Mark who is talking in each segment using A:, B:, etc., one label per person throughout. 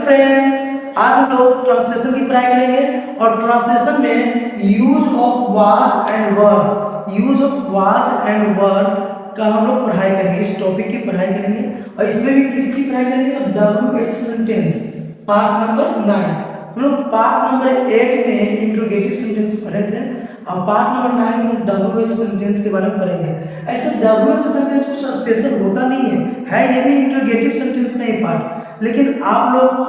A: Friends, आज हम लोग ट्रांसलेशन की पढ़ाई करेंगे और ट्रांसलेशन में यूज ऑफ वाज एंड वर का हम लोग पढ़ाई करेंगे। इस टॉपिक की पढ़ाई करेंगे और इसमें भी किसकी पढ़ाई करेंगे तो WH सेंटेंस पार्ट नंबर 9। हम लोग पार्ट नंबर 8 में इंट्रोगेटिव सेंटेंस पढ़े थे और पार्ट नंबर 9 में WH सेंटेंस के बारे में पढ़ेंगे। ऐसे WH सेंटेंस कुछ स्पेशल होता नहीं है ये भी इंट्रोगेटिव सेंटेंस नहीं पार्ट, लेकिन आप लोग को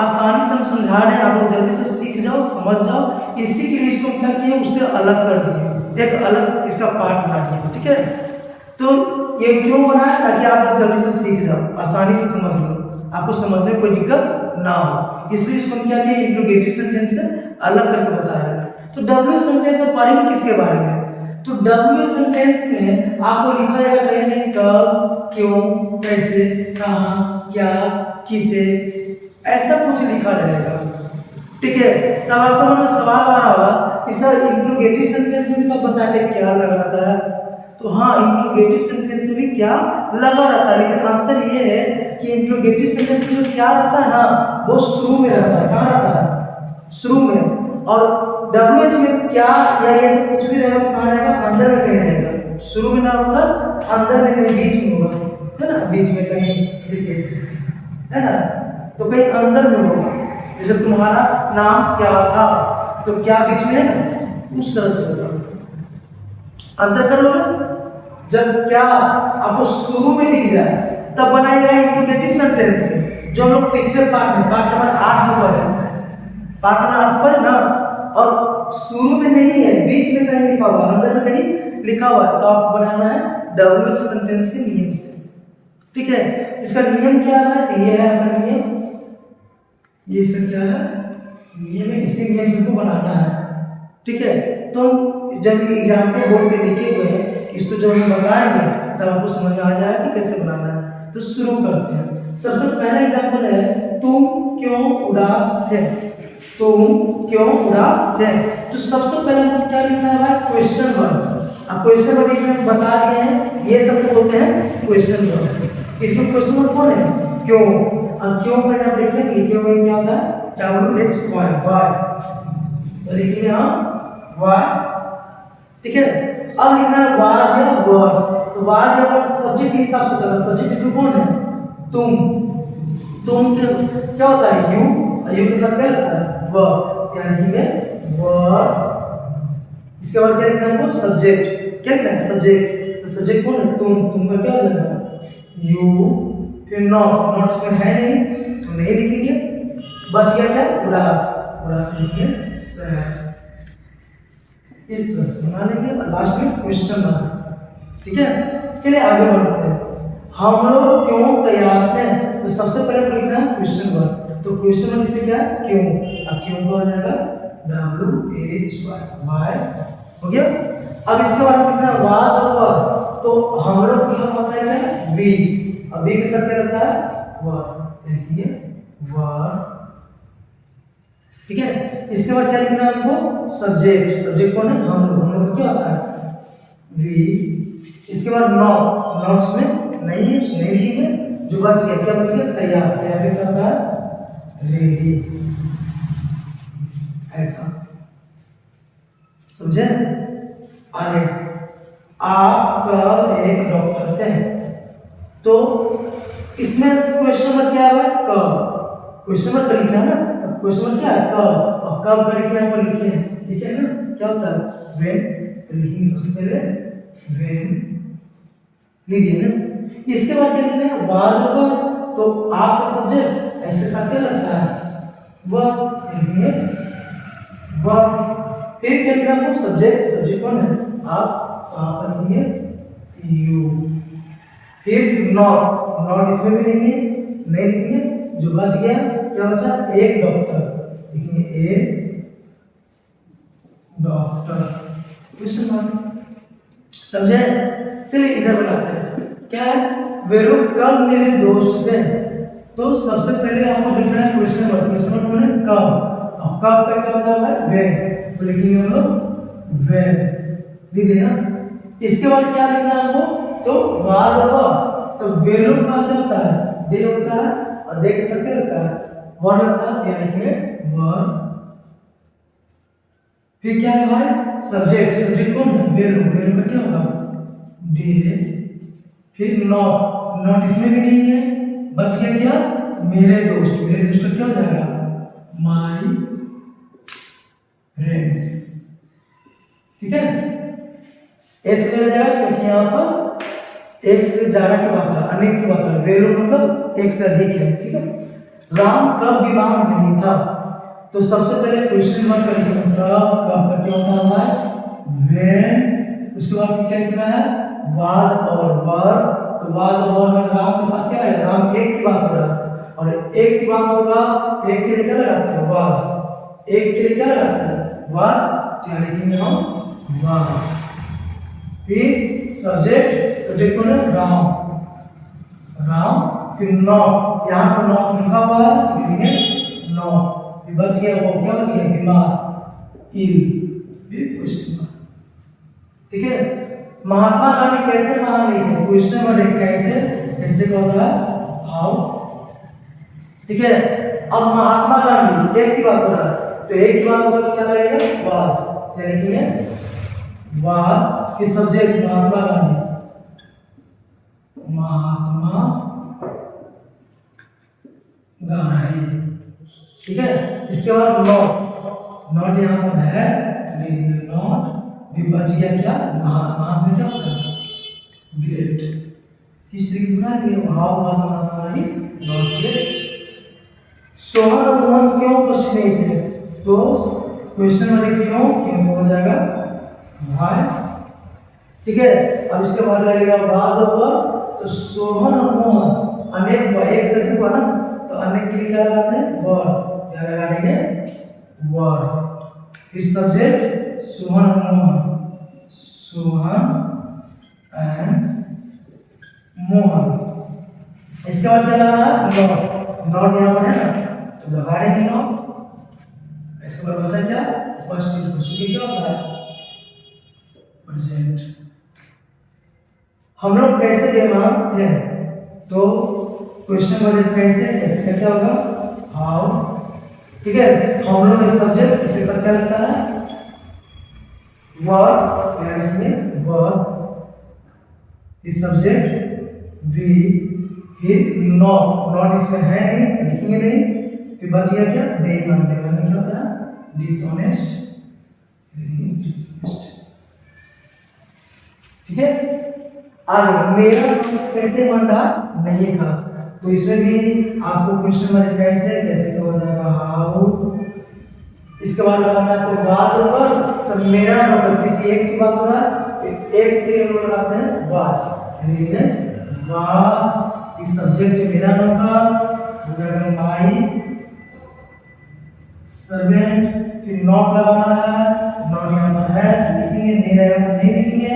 A: आसानी से हम समझा रहे हैं, आप लोग जल्दी से सीख जाओ, समझ जाओ। इसी के लिए इसको क्या किया, उससे अलग कर दिए, एक अलग इसका पार्ट बना दिया। ठीक है, तो ये क्यों बना है ताकि आप लोग जल्दी से सीख जाओ, आसानी से समझ लो, आपको समझने में कोई दिक्कत ना हो, इसलिए इसको क्या किया इंट्रोगेटिव सेंटेंस से अलग करके बता रहे हैं। तो WH सेंटेंस में पढ़ेंगे किसके बारे में, तो WH सेंटेंस में आपको लिखा जाएगा कहीं कब, क्यों, कैसे, कहाँ, क्या, किसे, ऐसा कुछ लिखा रहेगा। ठीक है, तब आपको मन में सवाल आ रहा होगा कि सर इंट्रोगेटिव सेंटेंस में तो बताते क्या लगा रहता है, तो हाँ इंट्रोगेटिव सेंटेंस में भी क्या लगा रहता है, लेकिन अंतर ये है कि इंट्रोगेटिव सेंटेंस में जो क्या रहता है ना वो शुरू में रहता है। कहाँ रहता है, शुरू में, और WH में क्या या ये सब कुछ भी रहेगा कहाँ रहेगा, अंदर में कहीं रहेगा, शुरू में ना होकर अंदर में कहीं बीच में होगा, है ना, बीच में कहीं देखिए, है ना, तो कहीं अंदर में होगा। जैसे तुम्हारा नाम क्या था, तो क्या बीच में है ना, उस तरह से होगा, अंदर कर लोगे। जब क्या आपको शुरू में दिख जाए तब बनाया जाएगा इंट्रोगेटिव सेंटेंस, जो हम लोग पिछले पार्ट में पार्ट नंबर 8 में पढ़े, पार्ट नंबर 8 पर ना, और शुरू में नहीं है, बीच में कहीं लिखा हुआ, अंदर में कहीं लिखा हुआ है, तो आपको बनाना है WH सेंटेंस के नियम से। ठीक है, इसका नियम क्या है, ये है अपना नियम, ये सब क्या है नियम है, इसी नियम से को बनाना है। ठीक है, तो जब एग्जाम्पल बोर्ड पे लिखे हुए हैं, इसको जब हम बताएंगे तब आपको समझ में आ जाएगा कि कैसे बनाना है। तो शुरू करते हैं। सबसे पहला एग्जाम्पल है तुम क्यों उदास थे, तुम क्यों उदास थे। तो सबसे पहले हमको क्या लिखना है, क्वेश्चन वर्ड। अब क्वेश्चन वर्ड में बता दिए हैं, ये सब बोलते हैं क्वेश्चन वर्ड। इसमें क्वेश्चन वर्ड कौन है, क्यों। अब क्यों पे आप देखें लिखे हुए क्या होता है, WH वाई, तो लिखेंगे हम वाई। ठीक है, अब लिखना है वाज या वर, तो वाज या वर सब्जेक्ट के हिसाब से होता है, सब्जेक्ट इसमें कौन है, तुम क्या होता है, यू के साथ क्या होता है वर, क्या लिखेंगे वर। इसके बाद क्या लिखना है, सब्जेक्ट, क्या लिखना है सब्जेक्ट, तो सब्जेक्ट कौन है, तुम का क्या हो जाएगा यू, फिर नॉट इसमें है नहीं तो नहीं लिखेंगे, बच गया क्या उदास लिखेंगे सैड, इस तरह से बना लेंगे और लास्ट में क्वेश्चन बना। ठीक है, चलिए आगे बढ़ते हैं। हम लोग क्यों तैयार थे, तो सबसे पहले लिखना है क्वेश्चन वर्ड, तो क्वेश्चन वर्ड इससे क्या है क्यों, अब क्यों का हो जाएगा WH वाई, हो गया। अब इसके बाद लिखना है वाज और वर, तो हम लोग क्या होता है क्या वी, अब वी के साथ क्या रहता है वर, लिखेंगे वर। ठीक है, इसके बाद क्या लिखना है हमको सब्जेक्ट कौन है, हम लोग क्या होता है वी। इसके बाद नॉट इसमें नहीं लिखेंगे, जो बच गया क्या बच गया तैयार क्या होता है रेडी, ऐसा समझे। आगे आप कल एक डॉक्टर थे, तो इसमें क्वेश्चन वर्ड क्या है कब, क्वेश्चन वर्ड लिखना है ना, तब क्वेश्चन वर्ड क्या है कब, और कब का लिखे यहाँ पर लिखे हैं, ठीक है ना, क्या होता है व्हेन, तो लिखेंगे सबसे पहले व्हेन, लिखिए ना। इसके बाद क्या लिखना है वाज होगा, तो आप का सब्जेक्ट ऐसे साथ क्या लगता है वह, लिखेंगे वह। फिर क्या लिखना है सब्जेक्ट कौन है आप, तो आप पर लिखेंगे यू। फिर नॉट इसमें भी नहीं लिखेंगे, जो बच गया क्या बचा एक डॉक्टर, लिखेंगे एक डॉक्टर, क्वेश्चन मार्क, समझे। चलिए इधर बनाते हैं, क्या है वे लोग कब मेरे दोस्त थे, तो सबसे पहले आपको लिखना है क्वेश्चन वर्ड कौन है कब, और कब का क्या होता है व्हेन, तो लिखेंगे हम लोग व्हेन, लिख देना। इसके बाद क्या लिखना है हमको, तो वाज और, तो वे लोग का क्या होता है दे होता है, और दे के साथ क्या होता है वर लगता है, यानी कि वर। फिर क्या है भाई, सब्जेक्ट। सब्जेक्ट कौन है, वेलो। वेलो में क्या होगा, डे। फिर नॉट। नॉट इसमें भी नहीं है, बच गया क्या, मेरे दोस्त। मेरे दोस्त का क्या हो जाएगा, माई फ्रेंड्स। ठीक है, एस लग जाएगा क्योंकि यहाँ पर एक से ज्यादा की बात है, अनेक की बात है। वेलो मतलब एक से अधिक है। ठीक है, राम कब बीमार नहीं था, तो सबसे पहले क्वेश्चन मार्क करके कब करके होता है, व्हेन। उसके बाद क्या लिखना है, वाज और वर। तो वाज और वर में राम के साथ क्या है, राम एक की बात हो रहा है, और एक की बात होगा तो एक के लिए क्या लगाते हैं, वाज। एक के लिए क्या लगाते हैं, वाज, तो यहाँ लिखेंगे हम वाज। फिर सब्जेक्ट। सब्जेक्ट कौन है, राम। राम। फिर नॉट, यहाँ पर नॉट लिखा हुआ है, लिखेंगे नॉट। फिर बच गया वो, क्या बच गया, बीमार, इल। ठीक है, महात्मा गांधी कैसे महान नहीं थे, क्वेश्चन वर्ड है, कैसे। कैसे का होता है, हाउ। ठीक है, अब महात्मा गांधी एक की बात हो रहा है, तो एक की बात होगा तो क्या लगेगा, वाज। क्या लिखेंगे, वाज। फिर सब्जेक्ट महात्मा गांधी, महात्मा गांधी। ठीक है, इसके बाद नॉट। नॉट यहाँ पर है, नॉट। भी बच गया क्या, महान में क्या होता है, ग्रेट। इस तरीके से ना ये how was Mahatma Gandhi not great. Sohan और मोहन क्यों उपस्थित नहीं थे, तो क्वेश्चन वाले क्यों हो जाएगा, व्हाई। ठीक है, अब इसके बाद लगेगा वाज और, तो सोहन और मोहन अनेक, एक से अधिक हुआ ना, तो अनेक के लिए क्या लगाते हैं, वर। क्या लगा देंगे, वर। फिर सब्जेक्ट सोहन और मोहन, सोहन एंड मोहन। इसके बाद क्या लगाना है, नॉट। नॉट यहाँ पर है ना, तो लगा देंगे नॉट। इसके बाद बचा क्या, फर्स्ट। क्या होता है, प्रेजेंट। हम लोग कैसे बेईमान थे, तो क्वेश्चन वर्ड कैसे, कैसे का क्या होगा, हाउ। ठीक है, हम लोग एक सब्जेक्ट, इसके साथ क्या लगता है, वर्ब, यानी वर्ब। इस सब्जेक्ट वी। फिर नॉट। नॉट इसमें है नहीं, लिखेंगे नहीं। फिर बच गया क्या, बेईमान। बेईमान में क्या होता है, डिसऑनेस्ट। ठीक है, आगे मेरा कैसे मंडा नहीं था, तो इसमें भी आपको क्वेश्चन वर्ड कैसे, कैसे का हो जाएगा, हाउ। इसके बाद लगाना है तो वाज ऊपर, तो मेरा नौकर, किसी एक की बात हो रहा है तो एक के लिए हम लोग लगाते हैं वाज। वाज इस सब्जेक्ट मेरा नौकर हो जाएगा माई सर्वेंट। फिर नॉट लगाना है, नॉट यहाँ पर है, लिखेंगे, नहीं रहेगा तो नहीं लिखेंगे,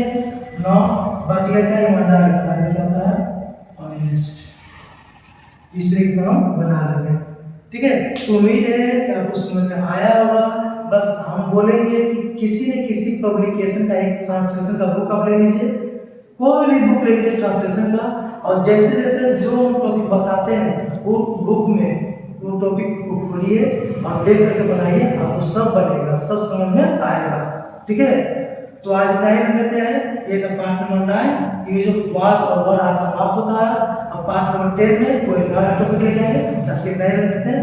A: नॉट। बच गया क्या, ईमानदार। ईमानदार क्या होता है, ऑनेस्ट। इस तरीके से हम बना लेंगे। ठीक है, तो उम्मीद है कि आपको समझ में आया होगा। बस हम बोलेंगे कि किसी न किसी पब्लिकेशन का एक ट्रांसलेशन का बुक आप ले लीजिए, कोई भी बुक ले लीजिए ट्रांसलेशन का, और जैसे जैसे जो टॉपिक बताते हैं वो बुक में वो टॉपिक को खोलिए और देख करके बनाइए, आपको सब बनेगा, सब समझ में आएगा। ठीक है, तो आज इतना ही लेते हैं। ये था पार्ट नंबर 9। ये जो वाज और वर आज समाप्त होता है। अब पार्ट नंबर 10 में कोई नया टॉपिक लेके आएंगे। आज के नए लेते हैं।